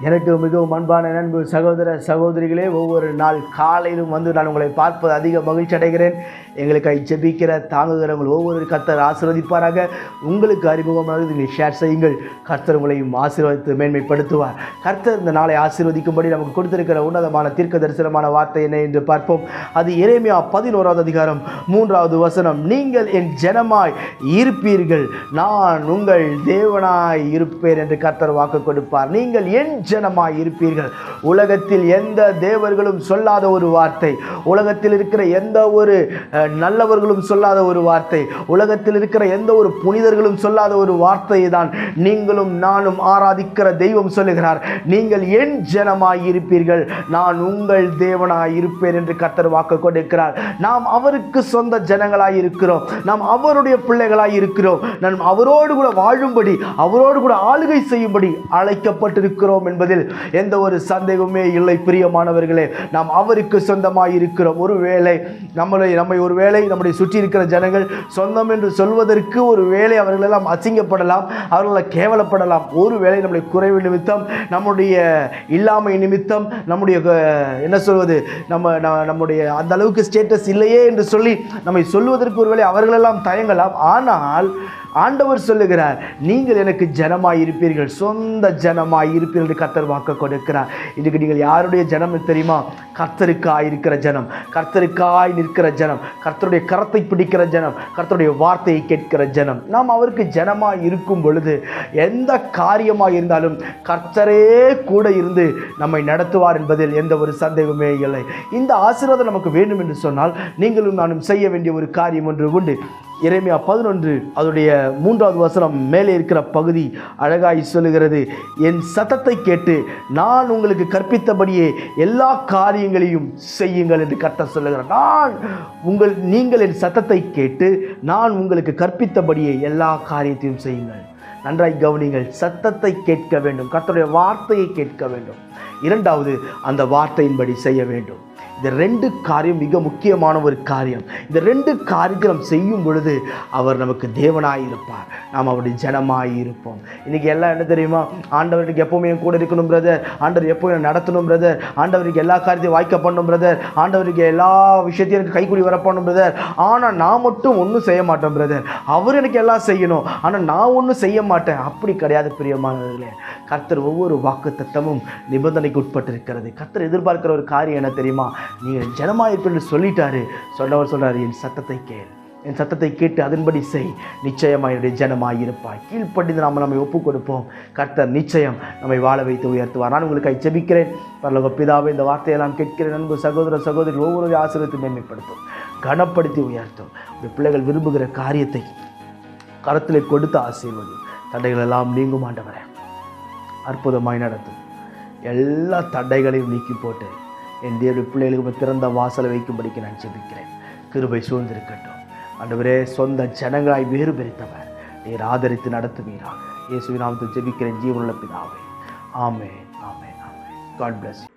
எனக்கு மிகவும் அன்பான நண்பு சகோதர சகோதரிகளே, ஒவ்வொரு நாள் காலையிலும் வந்து நான் உங்களை பார்ப்பது அதிக மகிழ்ச்சி அடைகிறேன். எங்களுக்காக ஜெபிக்கிற தாங்குகிறவங்கள் ஒவ்வொரு கர்த்தர் ஆசீர்வதிப்பாராக. உங்களுக்கு அறிமுகமாக நீங்கள் ஷேர் செய்யுங்கள். கர்த்தர் உங்களையும் ஆசீர்வதித்து மேன்மைப்படுத்துவார். கர்த்தர் இந்த நாளை ஆசீர்வதிக்கும்படி நமக்கு கொடுத்திருக்கிற உன்னதமான தீர்க்க தரிசனமான வார்த்தை என்ன என்று பார்ப்போம். அது எரேமியா 11வது அதிகாரம் 3வது வசனம். நீங்கள் என் ஜனமாய் இருப்பீர்கள், நான் உங்கள் தேவனாய் இருப்பேன் என்று கர்த்தர் வாக்கு கொடுப்பார். நீங்கள் என் ஜனமாய் இருப்பீர்கள். உலகத்தில் எந்த தேவர்களும் சொல்லாத ஒரு வார்த்தை, உலகத்தில் இருக்கிற எந்த ஒரு நல்லவர்களும் சொல்லாத ஒரு வார்த்தை, உலகத்தில் இருக்கிற எந்த ஒரு புனிதர்களும் சொல்லாத ஒரு வார்த்தையை தான் நீங்களும் நானும் ஆராதிக்கிற தெய்வம் சொல்லுகிறார். நீங்கள் என் ஜனமாய் இருப்பீர்கள், நான் உங்கள் தேவனாய் இருப்பேன் என்று கர்த்தர் வாக்கு கொடுக்கிறார். நாம் அவருக்கு சொந்த ஜனங்களாய் இருக்கிறோம். நாம் அவருடைய பிள்ளைகளாய் இருக்கிறோம். நாம் அவரோடு கூட வாழும்படி, அவரோடு கூட ஆளுகை செய்யும்படி அழைக்கப்பட்டிருக்கிறோம் என்பதில் எந்த ஒரு சந்தேகமே இல்லை. பிரியமானவர்களே, நாம் அவருக்கு சொந்தமாய் இருக்கிறோம். ஒருவேளை நம்மை ஒருவேளை நம்முடைய சுற்றி இருக்கிற ஜனங்கள் சொந்தம் என்று சொல்வதற்கு ஒருவேளை அவர்கள் எல்லாம் அசிங்கப்படலாம், அவர்களை கேவலப்படலாம். ஒருவேளை நம்முடைய குறைவு நிமித்தம், நம்முடைய இல்லாமை நிமித்தம், நம்முடைய என்ன சொல்வது, நம்முடைய அந்த அளவுக்கு ஸ்டேட்டஸ் இல்லையே என்று சொல்லி நம்மை சொல்வதற்கு ஒருவேளை அவர்களெல்லாம் தயங்கலாம். ஆனால் ஆண்டவர் சொல்லுகிறார், நீங்கள் எனக்கு ஜனமாய் இருப்பீர்கள், சொந்த ஜனமாய் இருப்பீர்கள் என்று கர்த்தர் வாக்கு கொடுக்கிறார். இன்றைக்கு நீங்கள் யாருடைய ஜனம் தெரியுமா? கர்த்தருக்காய் இருக்கிற ஜனம், கர்த்தருக்காய் நிற்கிற ஜனம், கர்த்தருடைய கரத்தை பிடிக்கிற ஜனம், கர்த்தருடைய வார்த்தையை கேட்கிற ஜனம். நாம் அவருக்கு ஜனமாய் இருக்கும் பொழுது எந்த காரியமாக இருந்தாலும் கர்த்தரே கூட இருந்து நம்மை நடத்துவார் என்பதில் எந்த ஒரு சந்தேகமே இல்லை. இந்த ஆசீர்வாதம் நமக்கு வேண்டும் என்று சொன்னால் நீங்களும் நானும் செய்ய வேண்டிய ஒரு காரியம் ஒன்று உண்டு. எரேமியா 11 அதோடைய 3வது வசனம் மேலே இருக்கிற பகுதி அழகாய் சொல்லுகிறது. என் சத்தத்தை கேட்டு நான் உங்களுக்கு கற்பித்தபடியே எல்லா காரியங்களையும் செய்யுங்கள் என்று கர்த்தர் சொல்லுகிறார். நீங்கள் என் சத்தத்தை கேட்டு நான் உங்களுக்கு கற்பித்தபடியே எல்லா காரியத்தையும் செய்யுங்கள். நன்றாய் கவனிங்கள். சத்தத்தை கேட்க வேண்டும், கர்த்தருடைய வார்த்தையை கேட்க வேண்டும். இரண்டாவது, அந்த வார்த்தையின்படி செய்ய வேண்டும். இந்த 2 காரியம் மிக முக்கியமான ஒரு காரியம். இந்த 2 காரியத்தை நாம் செய்யும் பொழுது அவர் நமக்கு தேவனாய் இருப்பார், நாம் அவருடைய ஜனமாய் இருப்போம். இன்றைக்கி எல்லாம் என்ன தெரியுமா? ஆண்டவருக்கு எப்போவுமே கூட இருக்கணும் பிரதர், ஆண்டவர் எப்போவும் நடத்தணும் பிரதர், ஆண்டவருக்கு எல்லா காரியத்தையும் வாய்க்க பண்ணணும் பிரதர், ஆண்டவருக்கு எல்லா விஷயத்தையும் எனக்கு கைக்கூடி வரப்படணும் பிரதர். ஆனால் நான் மட்டும் ஒன்றும் செய்ய மாட்டேன் பிரதர், அவர் எனக்கு எல்லாம் செய்யணும், ஆனால் நான் ஒன்றும் செய்ய மாட்டேன். அப்படி கிடையாது பிரியமானவர்களே. கர்த்தர் ஒவ்வொரு வாக்கு தத்தமும் நிபந்தனைக்கு உட்பட்டிருக்கிறது. கர்த்தர் எதிர்பார்க்கிற ஒரு காரியம் என்ன தெரியுமா? நீங்கள் ஜனமாயிருப்பேன்னு சொல்லிட்டாரு. சொன்னவர் சொல்றாரு, என் சத்தத்தை கேள், என் சத்தத்தை கேட்டு அதன்படி செய், நிச்சயமாக என்னுடைய ஜனமாயிருப்பாய். கீழ்ப்படிந்து நம்மை ஒப்புக் கொடுப்போம். கர்த்தர் நிச்சயம் நம்மை வாழ வைத்து உயர்த்துவார். நான் உங்களுக்கு ஜெபிக்கிறேன். பரலோக பிதாவே, இந்த வார்த்தையெல்லாம் கேட்கிறேன். அன்பு சகோதர சகோதரி ஒவ்வொரு ஆசீர்வாதத்தை மேன்மைப்படுத்தும், கனப்படுத்தி உயர்த்தும். இந்த பிள்ளைகள் விரும்புகிற காரியத்தை கரத்திலே கொடுத்து ஆசீர்வதி. தடைகள் எல்லாம் நீங்கும் ஆண்டவரே, அற்புதமாய் நடத்தும். எல்லா தடைகளையும் நீக்கி போட்டு என் தேவனுடைய பிள்ளைகளுக்கு திறந்த வாசலை வைக்கும்படிக்கு நான் ஜெபிக்கிறேன். கிருபை சூழ்ந்திருக்கட்டும் ஆண்டவரே. சொந்த ஜனங்களாய் வேறு பிரித்தவர் நீர் ஆதரித்து நடத்துவீராக. இயேசுவின் நாமத்தில் ஜெபிக்கிறேன் ஜீவனுள்ள பிதாவே. ஆமென், ஆமென், ஆமென். God bless you.